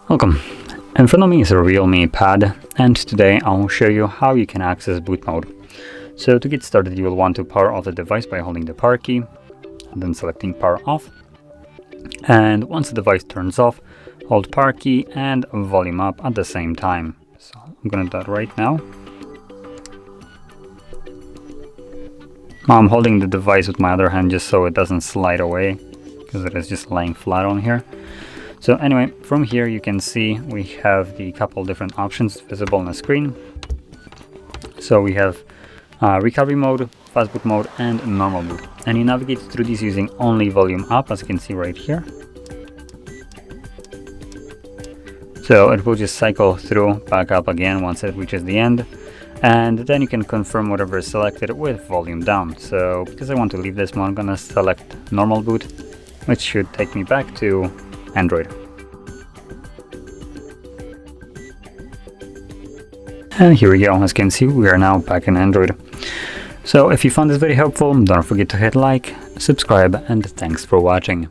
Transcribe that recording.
Welcome. In front of me is a REALME Pad, and today I'll show you how you can access boot mode. So to get started, you will want to power off the device by holding the power key, and then selecting power off. And once the device turns off, hold power key and volume up at the same time. So I'm gonna do that right now. I'm holding the device with my other hand just so it doesn't slide away, because it is just laying flat on here. So anyway, from here you can see we have the couple different options visible on the screen. So we have recovery mode, fast boot mode, and normal boot. And you navigate through these using only volume up, as you can see right here. So it will just cycle through back up again once it reaches the end. And then you can confirm whatever is selected with volume down. So because I want to leave this one, I'm gonna select normal boot, which should take me back to Android. And here we go. As you can see, we are now back in Android. So if you found this very helpful, don't forget to hit like, subscribe, and thanks for watching.